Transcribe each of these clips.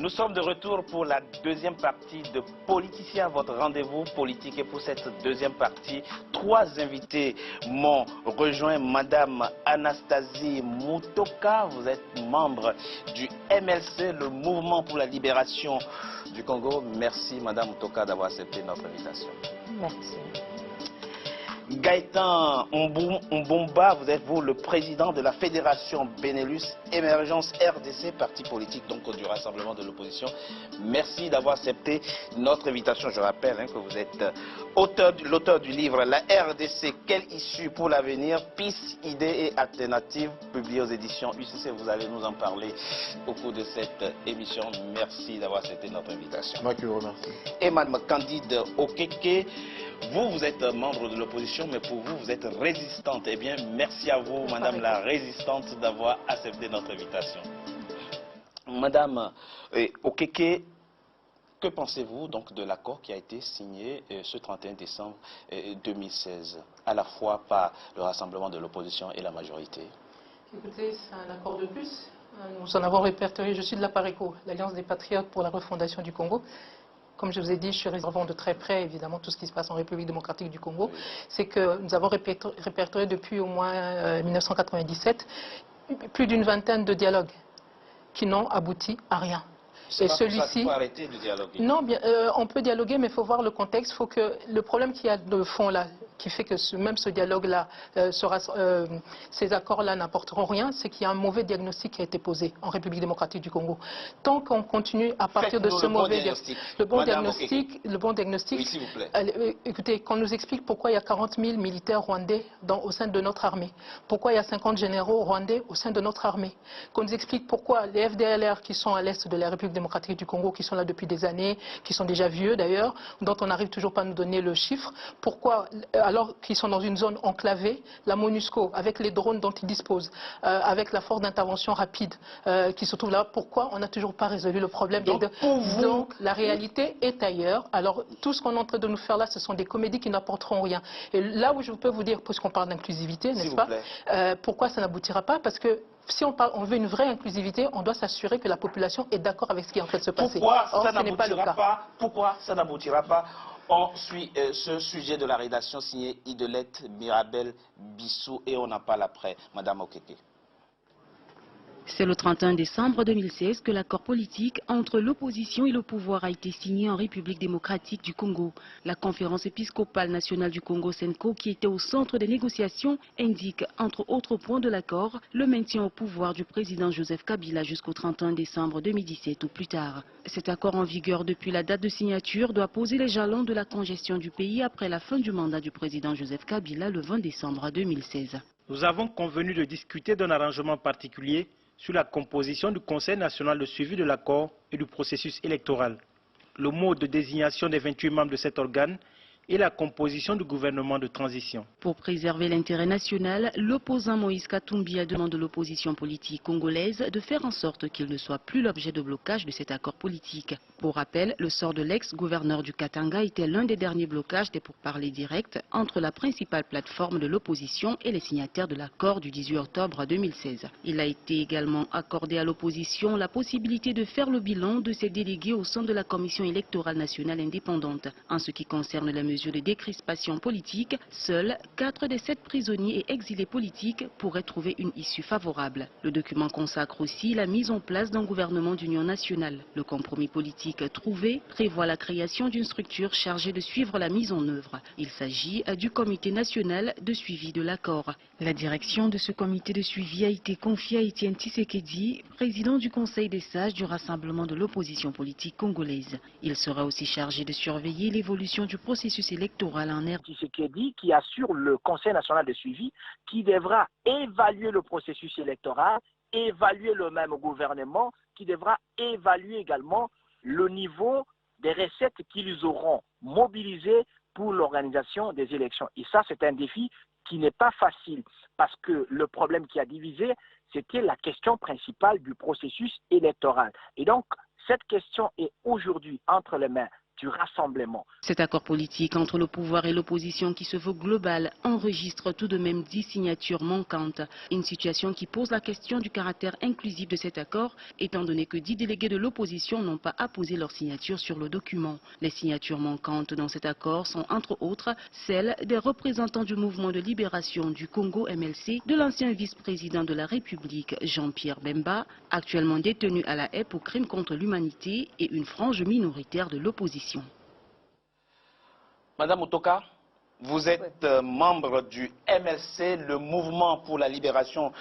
Nous sommes de retour pour la deuxième partie de Politicien, votre rendez-vous politique. Et pour cette deuxième partie, trois invités m'ont rejoint. Madame Anastasie Mutoka, vous êtes membre du MLC, le Mouvement pour la Libération du Congo. Merci Madame Mutoka d'avoir accepté notre invitation. Merci. Gaëtan Mbumba, vous êtes le président de la Fédération Benelux Émergence RDC, parti politique donc du Rassemblement de l'opposition. Merci d'avoir accepté notre invitation. Je rappelle que vous êtes l'auteur du livre La RDC, quelle issue pour l'avenir, pistes, idées et alternatives, publié aux éditions UCC. Vous allez nous en parler au cours de cette émission. Merci d'avoir accepté notre invitation. Moi qui vous remercie. Et Mme Candide Okeke, vous êtes membre de l'opposition, mais pour vous, vous êtes résistante. Eh bien, merci à vous, Madame la résistante, d'avoir accepté notre invitation. Madame Okeke, que pensez-vous donc de l'accord qui a été signé ce 31 décembre 2016, à la fois par le Rassemblement de l'opposition et la majorité? Écoutez, c'est un accord de plus. Nous en avons répertorié. Je suis de la PARECO, l'Alliance des Patriotes pour la refondation du Congo. Comme je vous ai dit, je suis réservant de très près, évidemment, tout ce qui se passe en République démocratique du Congo. Oui. C'est que nous avons répertorié depuis au moins 1997 plus d'une vingtaine de dialogues qui n'ont abouti à rien. Et celui-ci, arrêter de dialoguer. Non, bien, on peut dialoguer, mais il faut voir le contexte. Il faut que le problème qu'il y a de fond là, qui fait que même ce dialogue-là, ces accords-là n'apporteront rien, c'est qu'il y a un mauvais diagnostic qui a été posé en République démocratique du Congo. Tant qu'on continue à partir de ce mauvais diagnostic, le bon diagnostic, oui, s'il vous plaît. Écoutez, qu'on nous explique pourquoi il y a 40 000 militaires rwandais au sein de notre armée, pourquoi il y a 50 généraux rwandais au sein de notre armée, qu'on nous explique pourquoi les FDLR qui sont à l'est de la République démocratique du Congo, qui sont là depuis des années, qui sont déjà vieux d'ailleurs, dont on n'arrive toujours pas à nous donner le chiffre, pourquoi, alors qu'ils sont dans une zone enclavée, la MONUSCO, avec les drones dont ils disposent, avec la force d'intervention rapide qui se trouve là, pourquoi on n'a toujours pas résolu le problème? Donc la réalité est ailleurs. Alors tout ce qu'on est en train de nous faire là, ce sont des comédies qui n'apporteront rien. Et là où je peux vous dire, puisqu'on parle d'inclusivité, n'est-ce pas, pourquoi ça n'aboutira pas? Parce que si on veut une vraie inclusivité, on doit s'assurer que la population est d'accord avec ce qui est en train de se passer. Pourquoi ça n'aboutira pas? On suit ce sujet de la rédaction signée Idelette Mirabel Bissou et on en parle après. Madame Okeke. C'est le 31 décembre 2016 que l'accord politique entre l'opposition et le pouvoir a été signé en République démocratique du Congo. La conférence épiscopale nationale du Congo, SENCO, qui était au centre des négociations, indique, entre autres points de l'accord, le maintien au pouvoir du président Joseph Kabila jusqu'au 31 décembre 2017 ou plus tard. Cet accord en vigueur depuis la date de signature doit poser les jalons de la congestion du pays après la fin du mandat du président Joseph Kabila le 20 décembre 2016. Nous avons convenu de discuter d'un arrangement particulier sur la composition du Conseil national de suivi de l'accord et du processus électoral, le mode de désignation des 28 membres de cet organe et la composition du gouvernement de transition. Pour préserver l'intérêt national, l'opposant Moïse Katumbi a demandé à l'opposition politique congolaise de faire en sorte qu'il ne soit plus l'objet de blocage de cet accord politique. Pour rappel, le sort de l'ex-gouverneur du Katanga était l'un des derniers blocages des pourparlers directs entre la principale plateforme de l'opposition et les signataires de l'accord du 18 octobre 2016. Il a été également accordé à l'opposition la possibilité de faire le bilan de ses délégués au sein de la Commission électorale nationale indépendante. En ce qui concerne les mesures de décrispation politique, seuls 4 des 7 prisonniers et exilés politiques pourraient trouver une issue favorable. Le document consacre aussi la mise en place d'un gouvernement d'union nationale. Le compromis politique trouvé prévoit la création d'une structure chargée de suivre la mise en œuvre. Il s'agit du comité national de suivi de l'accord. La direction de ce comité de suivi a été confiée à Étienne Tshisekedi, président du Conseil des sages du Rassemblement de l'opposition politique congolaise. Il sera aussi chargé de surveiller l'évolution du processus électoral en RDC. Tshisekedi qui assure le Conseil national de suivi qui devra évaluer le processus électoral, évaluer le même gouvernement, qui devra évaluer également le niveau des recettes qu'ils auront mobilisées pour l'organisation des élections. Et ça, c'est un défi qui n'est pas facile parce que le problème qui a divisé, c'était la question principale du processus électoral. Et donc, cette question est aujourd'hui entre les mains du rassemblement. Cet accord politique entre le pouvoir et l'opposition qui se veut global enregistre tout de même 10 signatures manquantes. Une situation qui pose la question du caractère inclusif de cet accord, étant donné que 10 délégués de l'opposition n'ont pas apposé leur signature sur le document. Les signatures manquantes dans cet accord sont entre autres celles des représentants du mouvement de libération du Congo MLC, de l'ancien vice-président de la République Jean-Pierre Bemba, actuellement détenu à la haie pour crimes contre l'humanité, et une frange minoritaire de l'opposition. Madame Mutoka, vous êtes membre du MLC, le mouvement pour la libération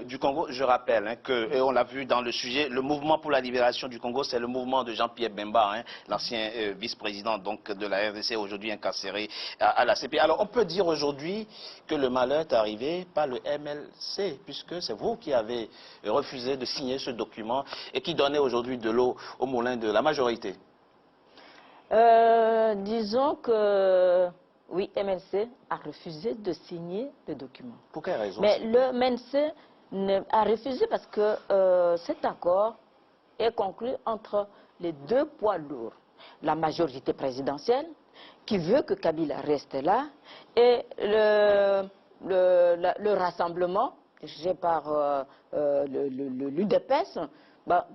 du Congo. Je rappelle et on l'a vu dans le sujet, le mouvement pour la libération du Congo, c'est le mouvement de Jean-Pierre Bemba, l'ancien vice-président de la RDC, aujourd'hui incarcéré à la CPI. Alors on peut dire aujourd'hui que le malheur est arrivé par le MLC, puisque c'est vous qui avez refusé de signer ce document et qui donnait aujourd'hui de l'eau au moulin de la majorité. Disons que oui, MLC a refusé de signer le document. Pour quelle raison? Mais le MLC a refusé parce que cet accord est conclu entre les deux poids lourds. La majorité présidentielle, qui veut que Kabila reste là, et le rassemblement, dirigé par l'UDPS,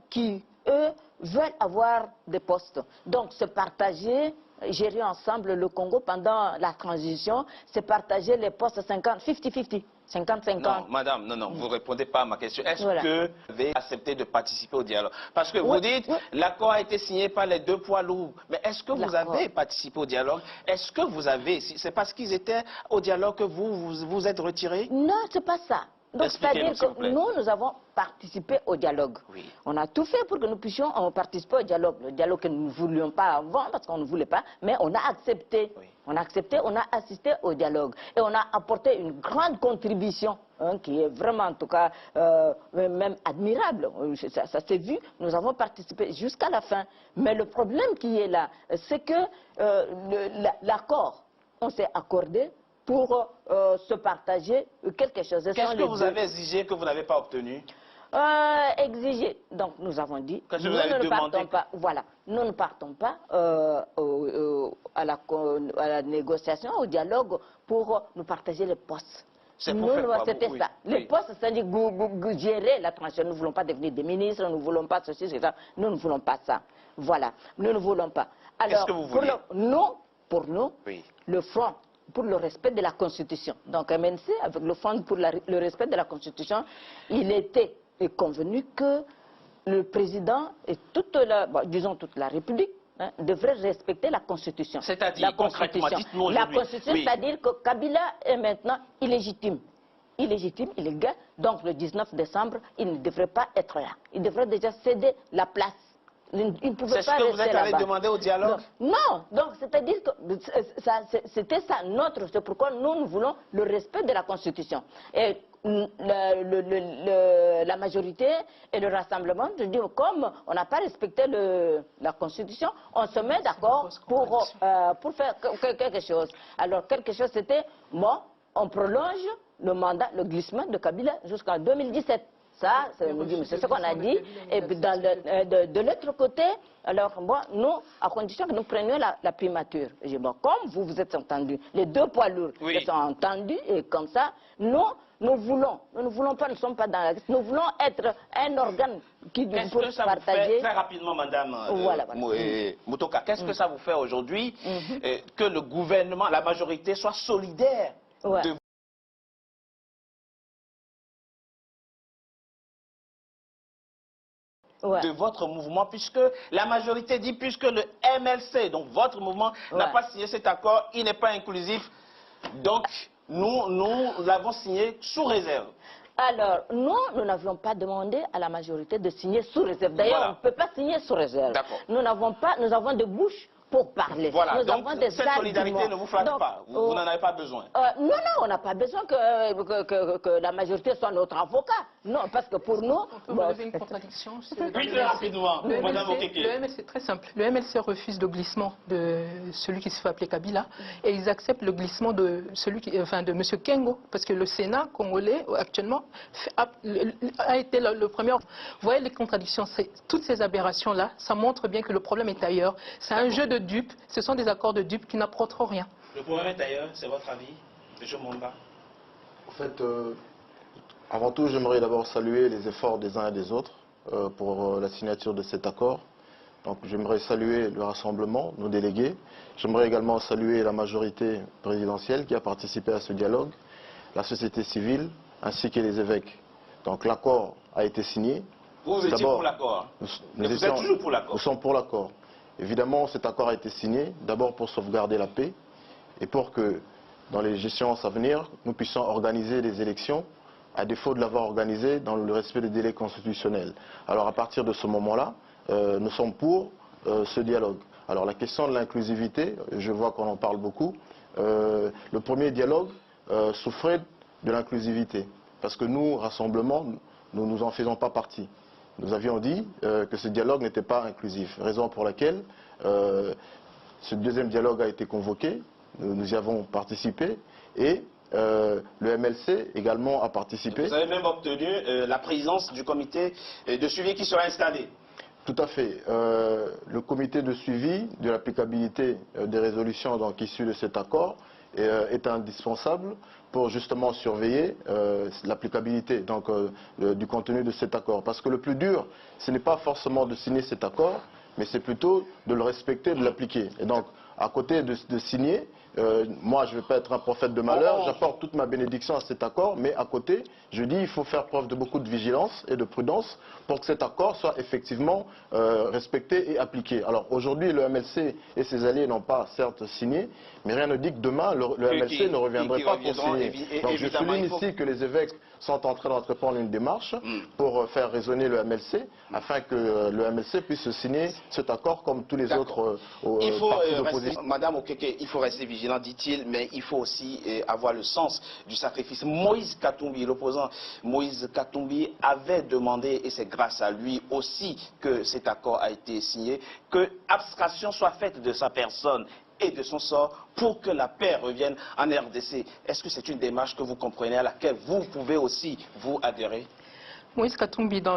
qui, eux, veulent avoir des postes. Donc, se partager, gérer ensemble le Congo pendant la transition, c'est partager les postes 50-50. 50-50. Non, madame, non, vous ne répondez pas à ma question. Est-ce que vous avez accepté de participer au dialogue? Parce que vous dites, l'accord a été signé par les deux poids lourds. Mais est-ce que vous avez participé au dialogue? Est-ce que vous avez, c'est parce qu'ils étaient au dialogue que vous êtes retiré? Non, c'est pas ça. Donc, c'est-à-dire que nous avons participé au dialogue. Oui. On a tout fait pour que nous puissions participer au dialogue. Le dialogue que nous ne voulions pas avant, parce qu'on ne voulait pas, mais on a accepté. Oui. On a accepté, on a assisté au dialogue. Et on a apporté une grande contribution, qui est vraiment, en tout cas, même admirable. Ça s'est vu, nous avons participé jusqu'à la fin. Mais le problème qui est là, c'est que l'accord, on s'est accordé pour se partager quelque chose. Qu'est-ce que vous avez exigé que vous n'avez pas obtenu? Exigé. Donc nous avons dit, nous ne partons pas. Voilà, nous ne partons pas à la négociation, au dialogue pour nous partager les postes. C'était ça. Les postes, c'est-à-dire gérer la transition. Nous ne voulons pas devenir des ministres, nous ne voulons pas ceci, c'est ça. Nous ne voulons pas ça. Voilà, nous ne voulons pas. Alors, qu'est-ce que vous voulez? Pour nous, le front pour le respect de la Constitution. Donc MNC, avec le Front pour le respect de la Constitution, il était convenu que le président et toute la République devraient respecter la Constitution. C'est-à-dire, concrètement, dites-nous aujourd'hui. La Constitution, c'est-à-dire que Kabila est maintenant illégitime. Illégitime, illégal. Donc le 19 décembre, il ne devrait pas être là. Il devrait déjà céder la place. C'est ce que vous êtes allé demander au dialogue? Non, donc c'est-à-dire que c'était ça, c'est pourquoi nous voulons le respect de la Constitution. Et la majorité et le rassemblement, je dis, comme on n'a pas respecté la Constitution, on se met d'accord pour faire quelque chose. Alors quelque chose c'était, on prolonge le mandat, le glissement de Kabila jusqu'en 2017. Ça, c'est ce qu'on a dit. Et puis de l'autre côté, alors nous, à condition que nous prenions la primature. Je dis, comme vous vous êtes entendus, les deux poids lourds sont entendus, et comme ça, nous ne voulons pas, nous ne sommes pas dans la liste, nous voulons être un organe qui peut partager. Qu'est-ce que ça vous fait, très rapidement, madame Mutoka, qu'est-ce que ça vous fait aujourd'hui que le gouvernement, la majorité soit solidaire de votre mouvement, puisque la majorité dit, puisque le MLC, donc votre mouvement, n'a pas signé cet accord, il n'est pas inclusif, donc nous l'avons signé sous réserve. Alors, nous n'avions pas demandé à la majorité de signer sous réserve. D'ailleurs, on ne peut pas signer sous réserve. Nous avons des bouches pour parler. Voilà, nous donc avons des cette solidarité ne vous flatte pas, vous n'en avez pas besoin. Non, on n'a pas besoin que la majorité soit notre avocat. Non, parce que pour nous... Vous avez une contradiction. Très rapidement, madame Okeke. Le MLC, c'est très simple. Le MLC refuse le glissement de celui qui se fait appeler Kabila et ils acceptent le glissement de de M. Kengo, parce que le Sénat congolais, actuellement, a été le premier. Vous voyez les contradictions, toutes ces aberrations-là, ça montre bien que le problème est ailleurs. C'est un jeu de dupes, ce sont des accords de dupes qui n'apportent rien. Le problème est ailleurs, c'est votre avis, M. Momba? En fait, avant tout, j'aimerais d'abord saluer les efforts des uns et des autres pour la signature de cet accord. Donc j'aimerais saluer le rassemblement, nos délégués. J'aimerais également saluer la majorité présidentielle qui a participé à ce dialogue, la société civile ainsi que les évêques. Donc l'accord a été signé. Vous étiez pour l'accord? Vous êtes toujours pour l'accord? Nous sommes pour l'accord. Évidemment, cet accord a été signé d'abord pour sauvegarder la paix et pour que dans les échéances à venir, nous puissions organiser des élections à défaut de l'avoir organisé dans le respect des délais constitutionnels. Alors à partir de ce moment-là, nous sommes pour ce dialogue. Alors la question de l'inclusivité, je vois qu'on en parle beaucoup. Le premier dialogue souffrait de l'inclusivité. Parce que nous, rassemblement, nous en faisons pas partie. Nous avions dit que ce dialogue n'était pas inclusif. Raison pour laquelle ce deuxième dialogue a été convoqué. Nous y avons participé. Et le MLC également a participé. Vous avez même obtenu la présidence du comité de suivi qui sera installé. Tout à fait. Le comité de suivi de l'applicabilité des résolutions donc, issues de cet accord est indispensable pour justement surveiller l'applicabilité du contenu de cet accord. Parce que le plus dur, ce n'est pas forcément de signer cet accord, mais c'est plutôt de le respecter, de l'appliquer. Et donc, à côté de signer, moi je ne vais pas être un prophète de malheur, j'apporte toute ma bénédiction à cet accord, mais à côté, je dis qu'il faut faire preuve de beaucoup de vigilance et de prudence pour que cet accord soit effectivement respecté et appliqué. Alors aujourd'hui, le MLC et ses alliés n'ont pas certes signé, mais rien ne dit que demain, le MLC ne reviendrait pas pour signer. Donc je souligne ici que les évêques sont en train d'entreprendre une démarche pour faire résonner le MLC, afin que le MLC puisse signer cet accord comme tous les autres partis d'opposition. Madame Okeke, il faut rester vigilant, dit-il, mais il faut aussi avoir le sens du sacrifice. Moïse Katumbi, l'opposant Moïse Katumbi, avait demandé, et c'est grâce à lui aussi que cet accord a été signé, que abstraction soit faite de sa personne et de son sort pour que la paix revienne en RDC. Est-ce que c'est une démarche que vous comprenez, à laquelle vous pouvez aussi vous adhérer? Moïse Katumbi, dans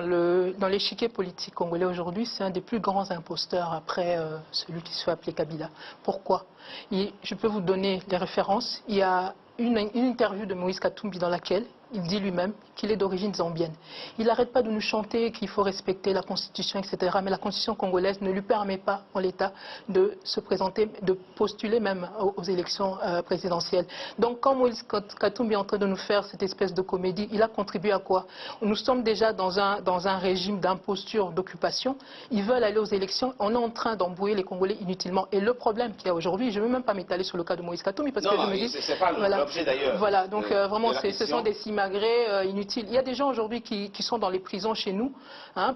l'échiquier politique congolais aujourd'hui, c'est un des plus grands imposteurs après celui qui se fait appeler Kabila. Pourquoi? Je peux vous donner les références. Il y a une interview de Moïse Katumbi dans laquelle il dit lui-même qu'il est d'origine zambienne. Il n'arrête pas de nous chanter qu'il faut respecter la Constitution, etc. Mais la Constitution congolaise ne lui permet pas, en l'état, de se présenter, de postuler même aux élections présidentielles. Donc quand Moïse Katumbi est en train de nous faire cette espèce de comédie, il a contribué à quoi? Nous sommes déjà dans un régime d'imposture, d'occupation. Ils veulent aller aux élections. On est en train d'embrouiller les Congolais inutilement. Et le problème qu'il y a aujourd'hui, je ne veux même pas m'étaler sur le cas de Moïse Katumbi, parce que je me dis... c'est pas l'objet d'ailleurs. Voilà, donc vraiment, ce sont des simagrées inutiles. Il y a des gens aujourd'hui qui sont dans les prisons chez nous, hein,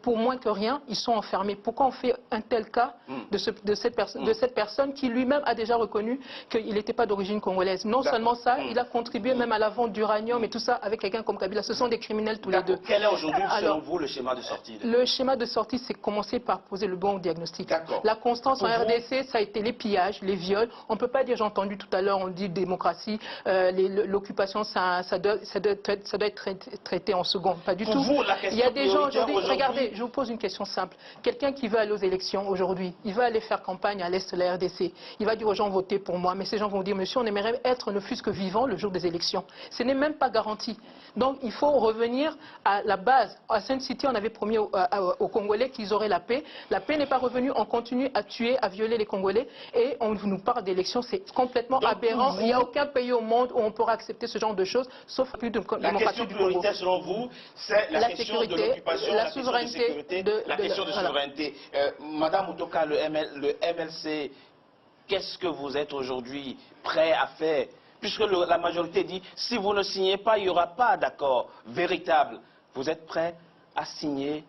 pour moins que rien, ils sont enfermés. Pourquoi on fait un tel cas de cette personne qui lui-même a déjà reconnu qu'il n'était pas d'origine congolaise? Non seulement ça, il a contribué même à la vente d'uranium et tout ça avec quelqu'un comme Kabila. Ce sont des criminels tous les deux. Quel est aujourd'hui, selon vous, le schéma de sortie? Le schéma de sortie, c'est commencer par poser le bon diagnostic. La constance en RDC, ça a été les pillages, les viols. On ne peut pas dire, j'ai entendu tout à l'heure, on dit démocratie, l'occupation, ça doit être traité en second. Pas du tout. Il y a des gens aujourd'hui, regardez, je vous pose une question simple. Quelqu'un qui veut aller aux élections aujourd'hui, il va aller faire campagne à l'est de la RDC. Il va dire aux gens, votez pour moi. Mais ces gens vont dire, monsieur, on aimerait être ne fût-ce que vivant le jour des élections. Ce n'est même pas garanti. Donc il faut revenir à la base. À Sainte-Cité, on avait promis aux Congolais qu'ils auraient la paix. La paix n'est pas revenue. On continue à tuer, à violer les Congolais. Et on nous parle d'élections. C'est complètement aberrant. Il n'y a aucun pays au monde où on pourra accepter ce genre de choses, sauf plus de la question prioritaire, selon vous, c'est la question de l'occupation, la souveraineté, la question de souveraineté. Madame Otoka, le MLC, qu'est-ce que vous êtes aujourd'hui prêt à faire? Puisque la majorité dit, si vous ne signez pas, il n'y aura pas d'accord véritable. Vous êtes prêt à signer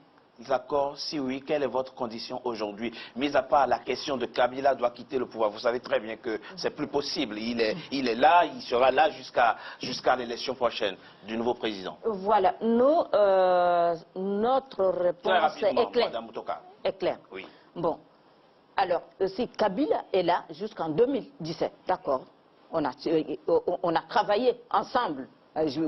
l'accord? Si oui, quelle est votre condition aujourd'hui? Mis à part la question de Kabila doit quitter le pouvoir. Vous savez très bien que c'est plus possible. Il est là, il sera là jusqu'à l'élection prochaine du nouveau président. Voilà. Nous, notre réponse est claire. Madame Otoka. Est claire. Oui. Bon. Alors, si Kabila est là jusqu'en 2017, d'accord. On a travaillé ensemble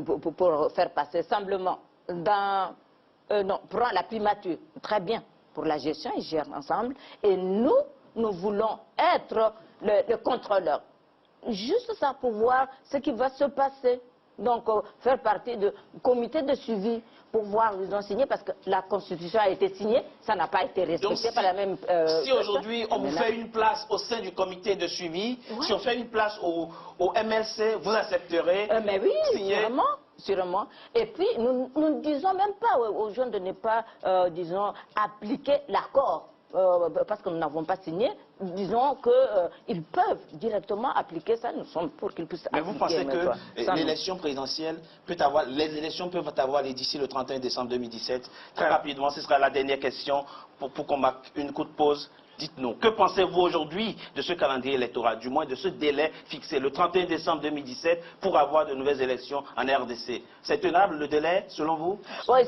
pour faire passer simplement non, prend la primature, très bien, pour la gestion, ils gèrent ensemble. Et nous, nous voulons être le contrôleur. Juste ça pour voir ce qui va se passer. Donc, faire partie du comité de suivi pour voir, ils ont signé, parce que la Constitution a été signée, ça n'a pas été respecté par la même... si aujourd'hui on vous fait une place au sein du comité de suivi, si on fait une place au MLC, vous accepterez mais oui, signer. Sûrement. Et puis, nous ne disons même pas aux gens de ne pas, disons, appliquer l'accord. Parce que nous n'avons pas signé, disons qu'ils peuvent directement appliquer ça, nous sommes pour qu'ils puissent appliquer. Mais vous pensez que l'élection présidentielle peut avoir, les élections peuvent avoir lieu d'ici le 31 décembre 2017? Très rapidement, ce sera la dernière question pour qu'on marque une courte pause. Dites-nous, que pensez-vous aujourd'hui de ce calendrier électoral, du moins de ce délai fixé, le 31 décembre 2017, pour avoir de nouvelles élections en RDC? C'est tenable le délai, selon vous? Oui,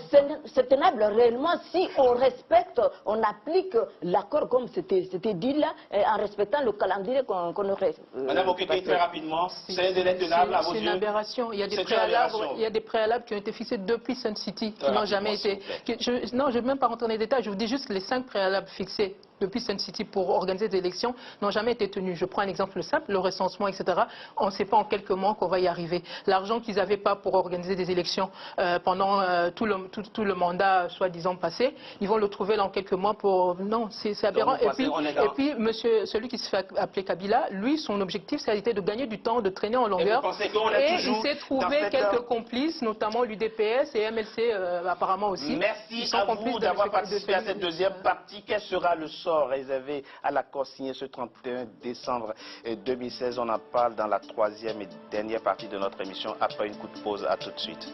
c'est tenable réellement si on respecte, on applique l'accord comme c'était dit là, en respectant le calendrier qu'on aurait. Madame Okeke, très rapidement, c'est un délai tenable à vos yeux? C'est une aberration. Il y a des préalables qui ont été fixés depuis Sun City, qui n'ont jamais été... Non, je ne vais même pas rentrer dans les détails, je vous dis juste les 5 préalables fixés depuis Sun City pour organiser des élections n'ont jamais été tenus. Je prends un exemple simple, le recensement, etc. On ne sait pas en quelques mois qu'on va y arriver. L'argent qu'ils n'avaient pas pour organiser des élections pendant tout le mandat, soi-disant, passé, ils vont le trouver là en quelques mois pour... Non, c'est aberrant. Et puis, celui qui se fait appeler Kabila, lui, son objectif, ça a été de gagner du temps, de traîner en longueur. Et il s'est trouvé quelques complices, notamment l'UDPS et MLC apparemment aussi. Merci à vous d'avoir participé à cette deuxième partie. Quel sera le sort réservé à l'accord signé ce 31 décembre 2016? On en parle dans la troisième et dernière partie de notre émission après une courte pause. À tout de suite.